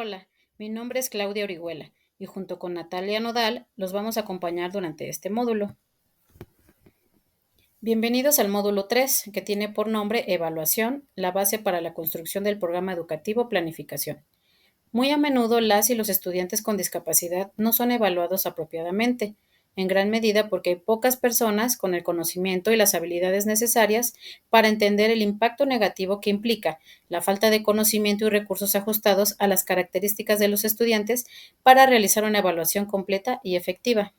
Hola, mi nombre es Claudia Orihuela y junto con Natalia Nodal los vamos a acompañar durante este módulo. Bienvenidos al módulo 3, que tiene por nombre Evaluación, la base para la construcción del programa educativo Planificación. Muy a menudo las y los estudiantes con discapacidad no son evaluados apropiadamente, en gran medida porque hay pocas personas con el conocimiento y las habilidades necesarias para entender el impacto negativo que implica la falta de conocimiento y recursos ajustados a las características de los estudiantes para realizar una evaluación completa y efectiva.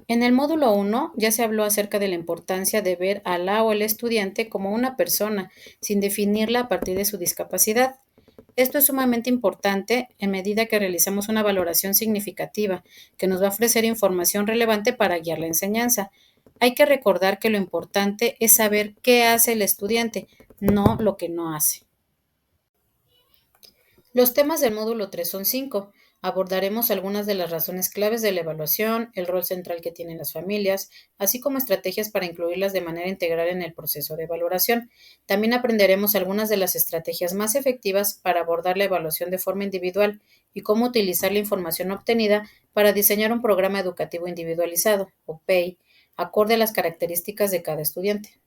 En el módulo 1 ya se habló acerca de la importancia de ver a la o el estudiante como una persona, sin definirla a partir de su discapacidad. Esto es sumamente importante en medida que realizamos una valoración significativa que nos va a ofrecer información relevante para guiar la enseñanza. Hay que recordar que lo importante es saber qué hace el estudiante, no lo que no hace. Los temas del módulo 3 son 5. Abordaremos algunas de las razones claves de la evaluación, el rol central que tienen las familias, así como estrategias para incluirlas de manera integral en el proceso de valoración. También aprenderemos algunas de las estrategias más efectivas para abordar la evaluación de forma individual y cómo utilizar la información obtenida para diseñar un programa educativo individualizado, o PEI, acorde a las características de cada estudiante.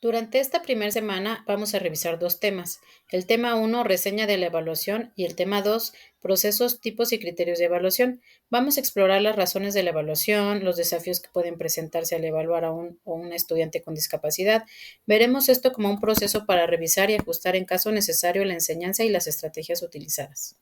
Durante esta primera semana vamos a revisar dos temas. El tema 1, reseña de la evaluación, y el tema 2, procesos, tipos y criterios de evaluación. Vamos a explorar las razones de la evaluación, los desafíos que pueden presentarse al evaluar a un o una estudiante con discapacidad. Veremos esto como un proceso para revisar y ajustar en caso necesario la enseñanza y las estrategias utilizadas.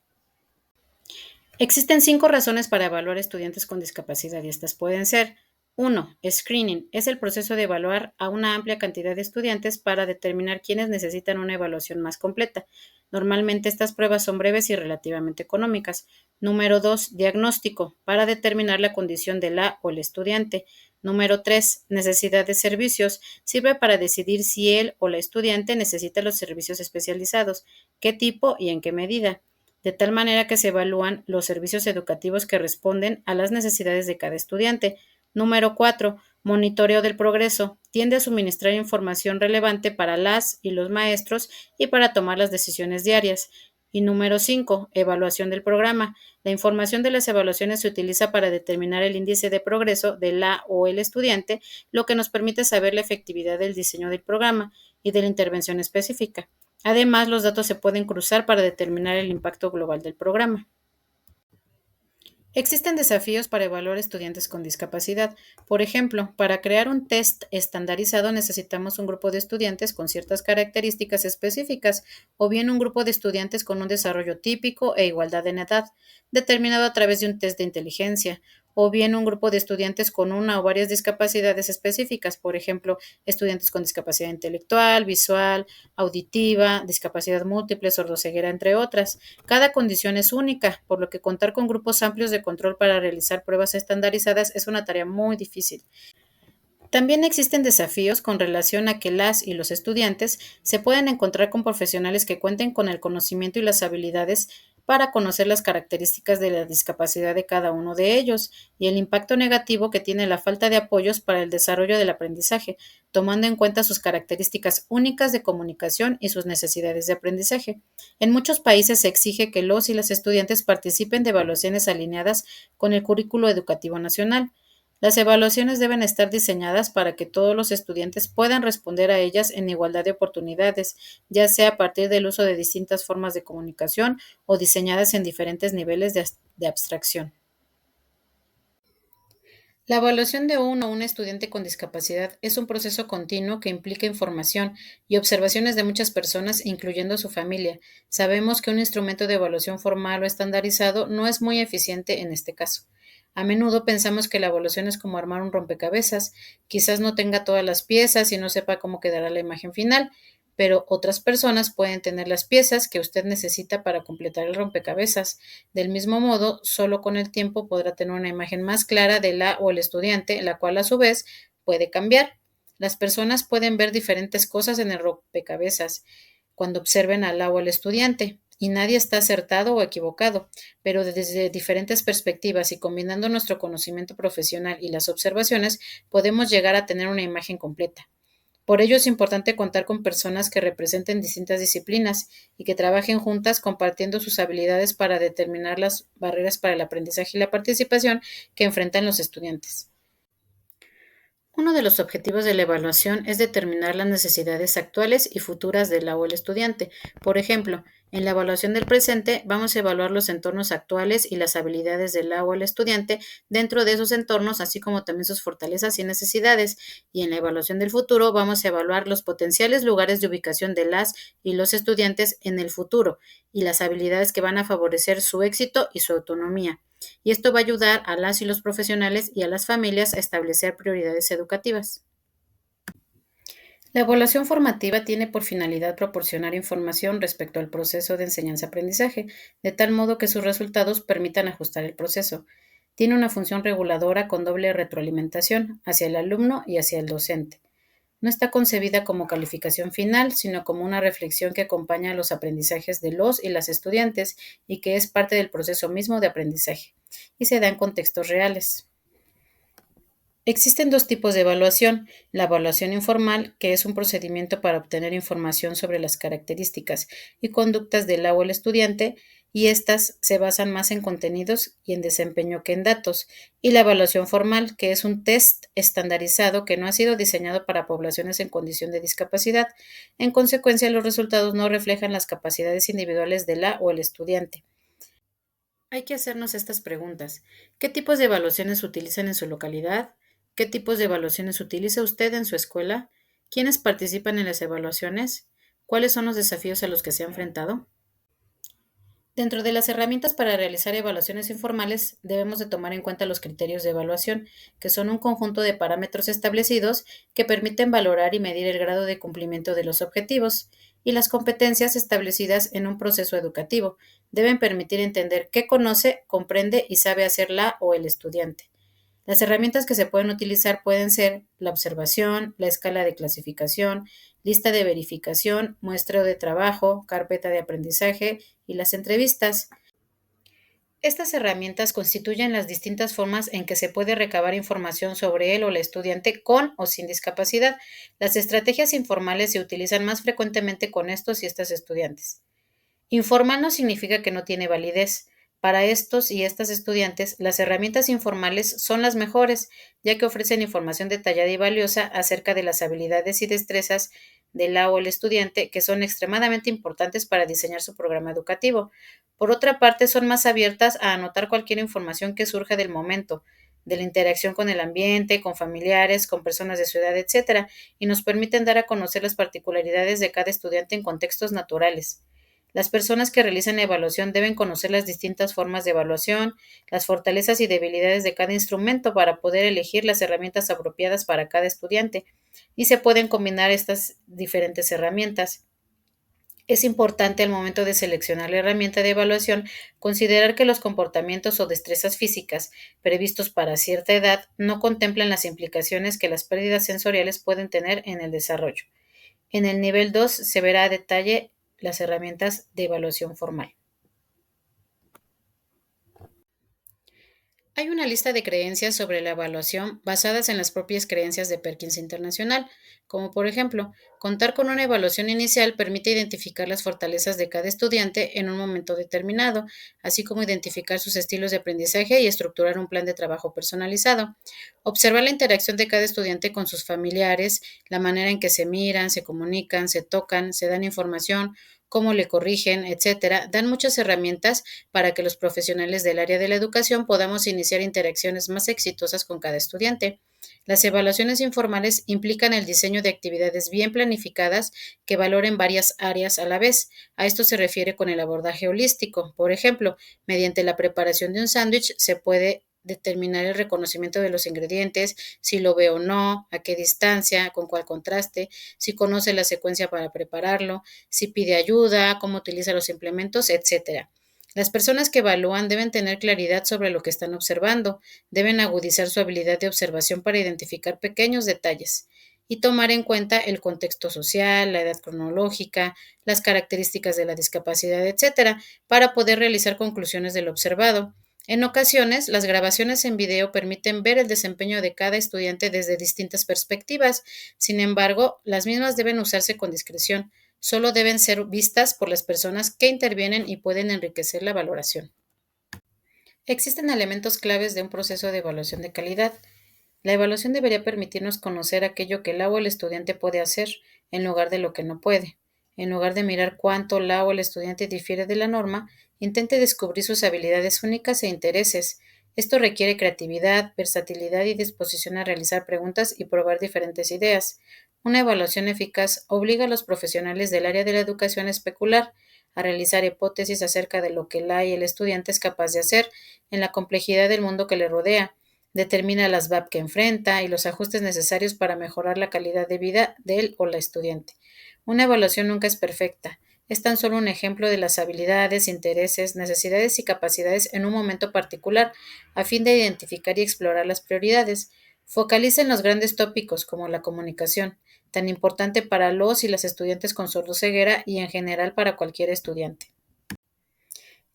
Existen 5 razones para evaluar estudiantes con discapacidad y estas pueden ser: 1. Screening. Es el proceso de evaluar a una amplia cantidad de estudiantes para determinar quiénes necesitan una evaluación más completa. Normalmente estas pruebas son breves y relativamente económicas. Número 2. Diagnóstico. Para determinar la condición de la o el estudiante. Número 3. Necesidad de servicios. Sirve para decidir si él o la estudiante necesita los servicios especializados, qué tipo y en qué medida, de tal manera que se evalúan los servicios educativos que responden a las necesidades de cada estudiante. Número 4. Monitoreo del progreso. Tiende a suministrar información relevante para las y los maestros y para tomar las decisiones diarias. Y número 5. Evaluación del programa. La información de las evaluaciones se utiliza para determinar el índice de progreso de la o el estudiante, lo que nos permite saber la efectividad del diseño del programa y de la intervención específica. Además, los datos se pueden cruzar para determinar el impacto global del programa. Existen desafíos para evaluar estudiantes con discapacidad. Por ejemplo, para crear un test estandarizado necesitamos un grupo de estudiantes con ciertas características específicas o bien un grupo de estudiantes con un desarrollo típico e igualdad en edad, determinado a través de un test de inteligencia, o bien un grupo de estudiantes con una o varias discapacidades específicas, por ejemplo, estudiantes con discapacidad intelectual, visual, auditiva, discapacidad múltiple, sordoceguera, entre otras. Cada condición es única, por lo que contar con grupos amplios de control para realizar pruebas estandarizadas es una tarea muy difícil. También existen desafíos con relación a que las y los estudiantes se pueden encontrar con profesionales que cuenten con el conocimiento y las habilidades para conocer las características de la discapacidad de cada uno de ellos y el impacto negativo que tiene la falta de apoyos para el desarrollo del aprendizaje, tomando en cuenta sus características únicas de comunicación y sus necesidades de aprendizaje. En muchos países se exige que los y las estudiantes participen de evaluaciones alineadas con el currículo educativo nacional. Las evaluaciones deben estar diseñadas para que todos los estudiantes puedan responder a ellas en igualdad de oportunidades, ya sea a partir del uso de distintas formas de comunicación o diseñadas en diferentes niveles de abstracción. La evaluación de uno o un estudiante con discapacidad es un proceso continuo que implica información y observaciones de muchas personas, incluyendo a su familia. Sabemos que un instrumento de evaluación formal o estandarizado no es muy eficiente en este caso. A menudo pensamos que la evaluación es como armar un rompecabezas. Quizás no tenga todas las piezas y no sepa cómo quedará la imagen final, pero otras personas pueden tener las piezas que usted necesita para completar el rompecabezas. Del mismo modo, solo con el tiempo podrá tener una imagen más clara de la o el estudiante, la cual a su vez puede cambiar. Las personas pueden ver diferentes cosas en el rompecabezas cuando observen a la o al estudiante, y nadie está acertado o equivocado, pero desde diferentes perspectivas y combinando nuestro conocimiento profesional y las observaciones, podemos llegar a tener una imagen completa. Por ello es importante contar con personas que representen distintas disciplinas y que trabajen juntas compartiendo sus habilidades para determinar las barreras para el aprendizaje y la participación que enfrentan los estudiantes. Uno de los objetivos de la evaluación es determinar las necesidades actuales y futuras del o el estudiante. Por ejemplo, en la evaluación del presente vamos a evaluar los entornos actuales y las habilidades del o el estudiante dentro de esos entornos, así como también sus fortalezas y necesidades. Y en la evaluación del futuro vamos a evaluar los potenciales lugares de ubicación de las y los estudiantes en el futuro y las habilidades que van a favorecer su éxito y su autonomía. Y esto va a ayudar a las y los profesionales y a las familias a establecer prioridades educativas. La evaluación formativa tiene por finalidad proporcionar información respecto al proceso de enseñanza-aprendizaje, de tal modo que sus resultados permitan ajustar el proceso. Tiene una función reguladora con doble retroalimentación hacia el alumno y hacia el docente. No está concebida como calificación final, sino como una reflexión que acompaña a los aprendizajes de los y las estudiantes y que es parte del proceso mismo de aprendizaje, y se da en contextos reales. Existen dos tipos de evaluación: la evaluación informal, que es un procedimiento para obtener información sobre las características y conductas del o el estudiante, y estas se basan más en contenidos y en desempeño que en datos, y la evaluación formal, que es un test estandarizado que no ha sido diseñado para poblaciones en condición de discapacidad. En consecuencia, los resultados no reflejan las capacidades individuales del o el estudiante. Hay que hacernos estas preguntas. ¿Qué tipos de evaluaciones se utilizan en su localidad? ¿Qué tipos de evaluaciones utiliza usted en su escuela? ¿Quiénes participan en las evaluaciones? ¿Cuáles son los desafíos a los que se ha enfrentado? Dentro de las herramientas para realizar evaluaciones informales, debemos de tomar en cuenta los criterios de evaluación, que son un conjunto de parámetros establecidos que permiten valorar y medir el grado de cumplimiento de los objetivos, y las competencias establecidas en un proceso educativo. Deben permitir entender qué conoce, comprende y sabe hacer la o el estudiante. Las herramientas que se pueden utilizar pueden ser la observación, la escala de clasificación, lista de verificación, muestreo de trabajo, carpeta de aprendizaje y las entrevistas. Estas herramientas constituyen las distintas formas en que se puede recabar información sobre él o la estudiante con o sin discapacidad. Las estrategias informales se utilizan más frecuentemente con estos y estas estudiantes. Informal no significa que no tiene validez. Para estos y estas estudiantes, las herramientas informales son las mejores, ya que ofrecen información detallada y valiosa acerca de las habilidades y destrezas del o el estudiante, que son extremadamente importantes para diseñar su programa educativo. Por otra parte, son más abiertas a anotar cualquier información que surja del momento, de la interacción con el ambiente, con familiares, con personas de su edad, etcétera, y nos permiten dar a conocer las particularidades de cada estudiante en contextos naturales. Las personas que realizan la evaluación deben conocer las distintas formas de evaluación, las fortalezas y debilidades de cada instrumento para poder elegir las herramientas apropiadas para cada estudiante, y se pueden combinar estas diferentes herramientas. Es importante al momento de seleccionar la herramienta de evaluación considerar que los comportamientos o destrezas físicas previstos para cierta edad no contemplan las implicaciones que las pérdidas sensoriales pueden tener en el desarrollo. En el nivel 2 se verá a detalle las herramientas de evaluación formal. Hay una lista de creencias sobre la evaluación basadas en las propias creencias de Perkins Internacional, como por ejemplo, contar con una evaluación inicial permite identificar las fortalezas de cada estudiante en un momento determinado, así como identificar sus estilos de aprendizaje y estructurar un plan de trabajo personalizado. Observar la interacción de cada estudiante con sus familiares, la manera en que se miran, se comunican, se tocan, se dan información, cómo le corrigen, etcétera, dan muchas herramientas para que los profesionales del área de la educación podamos iniciar interacciones más exitosas con cada estudiante. Las evaluaciones informales implican el diseño de actividades bien planificadas que valoren varias áreas a la vez. A esto se refiere con el abordaje holístico. Por ejemplo, mediante la preparación de un sándwich se puede determinar el reconocimiento de los ingredientes, si lo ve o no, a qué distancia, con cuál contraste, si conoce la secuencia para prepararlo, si pide ayuda, cómo utiliza los implementos, etcétera. Las personas que evalúan deben tener claridad sobre lo que están observando, deben agudizar su habilidad de observación para identificar pequeños detalles y tomar en cuenta el contexto social, la edad cronológica, las características de la discapacidad, etcétera, para poder realizar conclusiones de lo observado. En ocasiones, las grabaciones en video permiten ver el desempeño de cada estudiante desde distintas perspectivas. Sin embargo, las mismas deben usarse con discreción. Solo deben ser vistas por las personas que intervienen y pueden enriquecer la valoración. Existen elementos claves de un proceso de evaluación de calidad. La evaluación debería permitirnos conocer aquello que la o el estudiante puede hacer en lugar de lo que no puede. En lugar de mirar cuánto la o el estudiante difiere de la norma, intente descubrir sus habilidades únicas e intereses. Esto requiere creatividad, versatilidad y disposición a realizar preguntas y probar diferentes ideas. Una evaluación eficaz obliga a los profesionales del área de la educación a especular, a realizar hipótesis acerca de lo que la y el estudiante es capaz de hacer en la complejidad del mundo que le rodea. Determina las VAP que enfrenta y los ajustes necesarios para mejorar la calidad de vida de él o la estudiante. Una evaluación nunca es perfecta. Es tan solo un ejemplo de las habilidades, intereses, necesidades y capacidades en un momento particular, a fin de identificar y explorar las prioridades. Focaliza en los grandes tópicos como la comunicación, tan importante para los y las estudiantes con sordoceguera y en general para cualquier estudiante.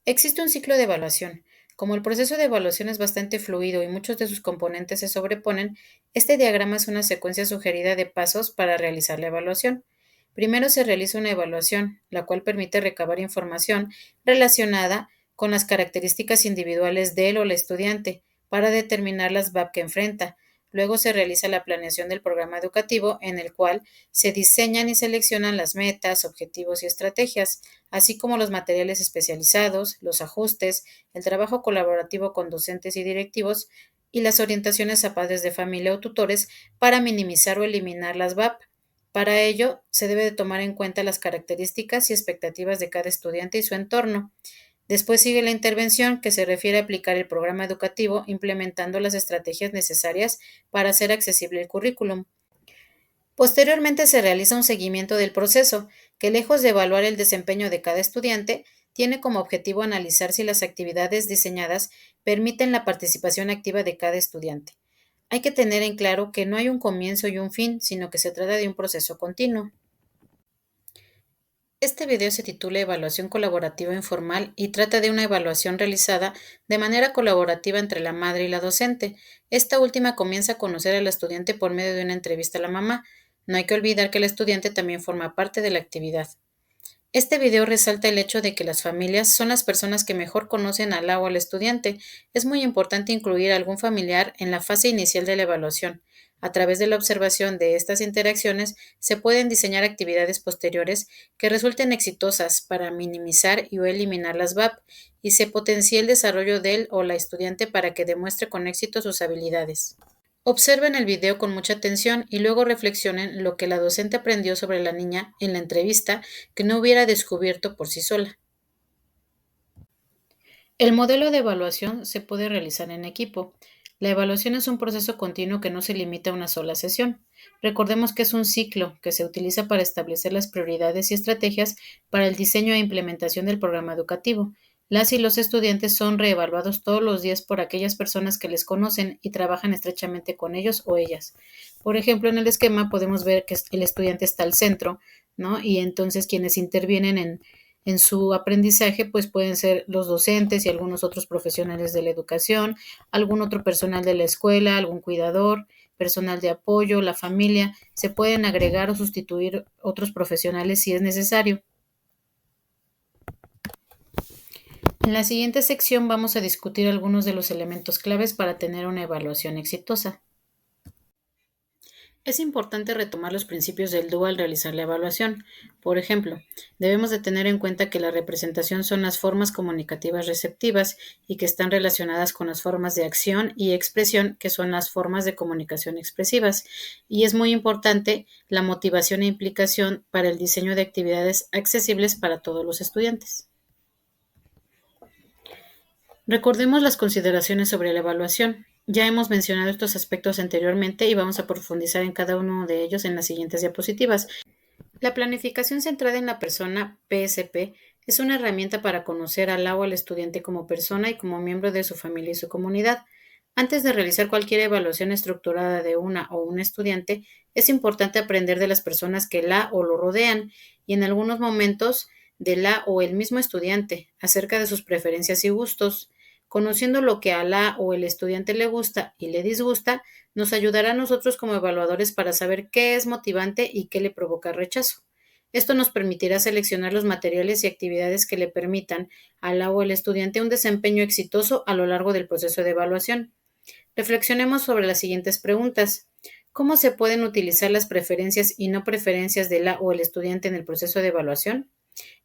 Existe un ciclo de evaluación. Como el proceso de evaluación es bastante fluido y muchos de sus componentes se sobreponen, este diagrama es una secuencia sugerida de pasos para realizar la evaluación. Primero se realiza una evaluación, la cual permite recabar información relacionada con las características individuales del o la estudiante para determinar las VAP que enfrenta. Luego se realiza la planeación del programa educativo en el cual se diseñan y seleccionan las metas, objetivos y estrategias, así como los materiales especializados, los ajustes, el trabajo colaborativo con docentes y directivos y las orientaciones a padres de familia o tutores para minimizar o eliminar las VAP. Para ello, se debe de tomar en cuenta las características y expectativas de cada estudiante y su entorno. Después sigue la intervención, que se refiere a aplicar el programa educativo implementando las estrategias necesarias para hacer accesible el currículum. Posteriormente se realiza un seguimiento del proceso, que lejos de evaluar el desempeño de cada estudiante, tiene como objetivo analizar si las actividades diseñadas permiten la participación activa de cada estudiante. Hay que tener en claro que no hay un comienzo y un fin, sino que se trata de un proceso continuo. Este video se titula Evaluación colaborativa informal y trata de una evaluación realizada de manera colaborativa entre la madre y la docente. Esta última comienza a conocer al estudiante por medio de una entrevista a la mamá. No hay que olvidar que el estudiante también forma parte de la actividad. Este video resalta el hecho de que las familias son las personas que mejor conocen al o al estudiante. Es muy importante incluir a algún familiar en la fase inicial de la evaluación. A través de la observación de estas interacciones se pueden diseñar actividades posteriores que resulten exitosas para minimizar y o eliminar las VAP y se potencie el desarrollo del o la estudiante para que demuestre con éxito sus habilidades. Observen el video con mucha atención y luego reflexionen lo que la docente aprendió sobre la niña en la entrevista que no hubiera descubierto por sí sola. El modelo de evaluación se puede realizar en equipo. La evaluación es un proceso continuo que no se limita a una sola sesión. Recordemos que es un ciclo que se utiliza para establecer las prioridades y estrategias para el diseño e implementación del programa educativo. Las y los estudiantes son reevaluados todos los días por aquellas personas que les conocen y trabajan estrechamente con ellos o ellas. Por ejemplo, en el esquema podemos ver que el estudiante está al centro, ¿no? Y entonces quienes intervienen en su aprendizaje, pues pueden ser los docentes y algunos otros profesionales de la educación, algún otro personal de la escuela, algún cuidador, personal de apoyo, la familia. Se pueden agregar o sustituir otros profesionales si es necesario. En la siguiente sección vamos a discutir algunos de los elementos claves para tener una evaluación exitosa. Es importante retomar los principios del DUA al realizar la evaluación. Por ejemplo, debemos de tener en cuenta que la representación son las formas comunicativas receptivas y que están relacionadas con las formas de acción y expresión, que son las formas de comunicación expresivas. Y es muy importante la motivación e implicación para el diseño de actividades accesibles para todos los estudiantes. Recordemos las consideraciones sobre la evaluación. Ya hemos mencionado estos aspectos anteriormente y vamos a profundizar en cada uno de ellos en las siguientes diapositivas. La planificación centrada en la persona, PSP, es una herramienta para conocer al o al estudiante como persona y como miembro de su familia y su comunidad. Antes de realizar cualquier evaluación estructurada de una o un estudiante, es importante aprender de las personas que la o lo rodean y en algunos momentos de la o el mismo estudiante, acerca de sus preferencias y gustos. Conociendo lo que a la o el estudiante le gusta y le disgusta, nos ayudará a nosotros como evaluadores para saber qué es motivante y qué le provoca rechazo. Esto nos permitirá seleccionar los materiales y actividades que le permitan a la o el estudiante un desempeño exitoso a lo largo del proceso de evaluación. Reflexionemos sobre las siguientes preguntas. ¿Cómo se pueden utilizar las preferencias y no preferencias de la o el estudiante en el proceso de evaluación?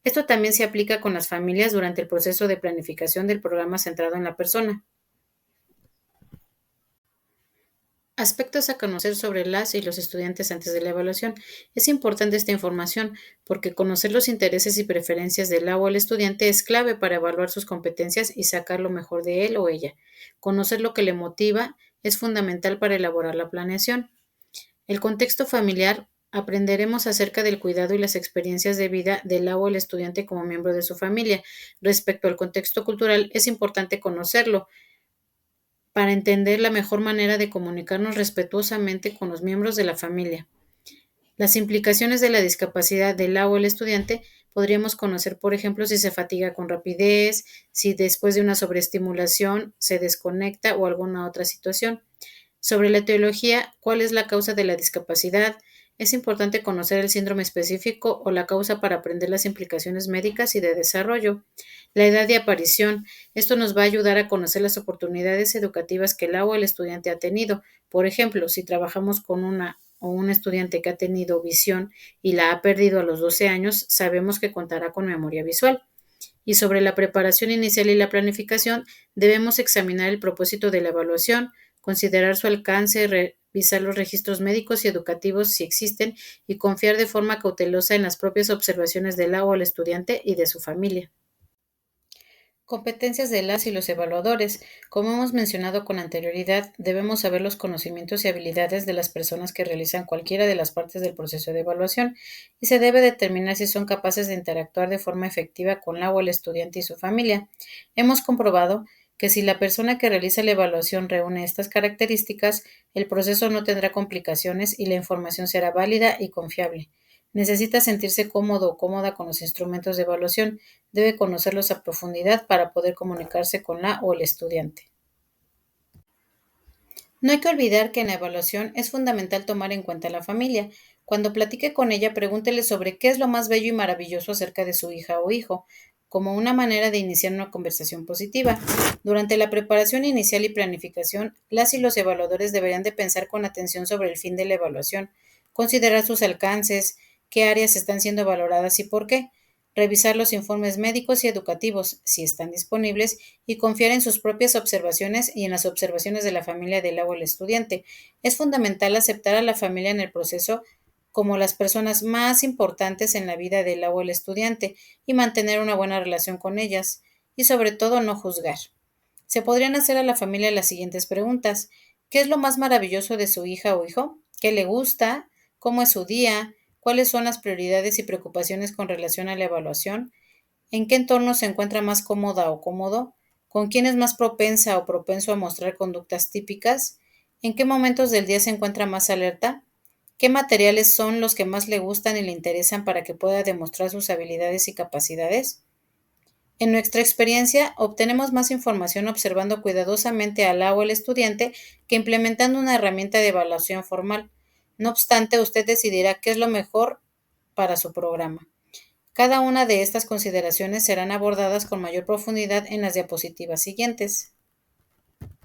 Esto también se aplica con las familias durante el proceso de planificación del programa centrado en la persona. Aspectos a conocer sobre las y los estudiantes antes de la evaluación. Es importante esta información porque conocer los intereses y preferencias del la o el estudiante es clave para evaluar sus competencias y sacar lo mejor de él o ella. Conocer lo que le motiva es fundamental para elaborar la planeación. El contexto familiar. Aprenderemos acerca del cuidado y las experiencias de vida del la o el estudiante como miembro de su familia. Respecto al contexto cultural, es importante conocerlo para entender la mejor manera de comunicarnos respetuosamente con los miembros de la familia. Las implicaciones de la discapacidad del la o el estudiante podríamos conocer, por ejemplo, si se fatiga con rapidez, si después de una sobreestimulación se desconecta o alguna otra situación. Sobre la etiología, ¿cuál es la causa de la discapacidad? Es importante conocer el síndrome específico o la causa para aprender las implicaciones médicas y de desarrollo. La edad de aparición. Esto nos va a ayudar a conocer las oportunidades educativas que el o el estudiante ha tenido. Por ejemplo, si trabajamos con una o un estudiante que ha tenido visión y la ha perdido a los 12 años, sabemos que contará con memoria visual. Y sobre la preparación inicial y la planificación, debemos examinar el propósito de la evaluación, considerar su alcance, revisar los registros médicos y educativos si existen y confiar de forma cautelosa en las propias observaciones del la o el estudiante y de su familia. Competencias de las y los evaluadores. Como hemos mencionado con anterioridad, debemos saber los conocimientos y habilidades de las personas que realizan cualquiera de las partes del proceso de evaluación y se debe determinar si son capaces de interactuar de forma efectiva con la o el estudiante y su familia. Hemos comprobado que si la persona que realiza la evaluación reúne estas características, el proceso no tendrá complicaciones y la información será válida y confiable. Necesita sentirse cómodo o cómoda con los instrumentos de evaluación. Debe conocerlos a profundidad para poder comunicarse con la o el estudiante. No hay que olvidar que en la evaluación es fundamental tomar en cuenta a la familia. Cuando platique con ella, pregúntele sobre qué es lo más bello y maravilloso acerca de su hija o hijo, como una manera de iniciar una conversación positiva. Durante la preparación inicial y planificación, las y los evaluadores deberían de pensar con atención sobre el fin de la evaluación, considerar sus alcances, qué áreas están siendo valoradas y por qué, revisar los informes médicos y educativos, si están disponibles, y confiar en sus propias observaciones y en las observaciones de la familia del o el estudiante. Es fundamental aceptar a la familia en el proceso como las personas más importantes en la vida del o el estudiante y mantener una buena relación con ellas, y sobre todo no juzgar. Se podrían hacer a la familia las siguientes preguntas. ¿Qué es lo más maravilloso de su hija o hijo? ¿Qué le gusta? ¿Cómo es su día? ¿Cuáles son las prioridades y preocupaciones con relación a la evaluación? ¿En qué entorno se encuentra más cómoda o cómodo? ¿Con quién es más propensa o propenso a mostrar conductas típicas? ¿En qué momentos del día se encuentra más alerta? ¿Qué materiales son los que más le gustan y le interesan para que pueda demostrar sus habilidades y capacidades? En nuestra experiencia, obtenemos más información observando cuidadosamente al la o el estudiante que implementando una herramienta de evaluación formal. No obstante, usted decidirá qué es lo mejor para su programa. Cada una de estas consideraciones serán abordadas con mayor profundidad en las diapositivas siguientes.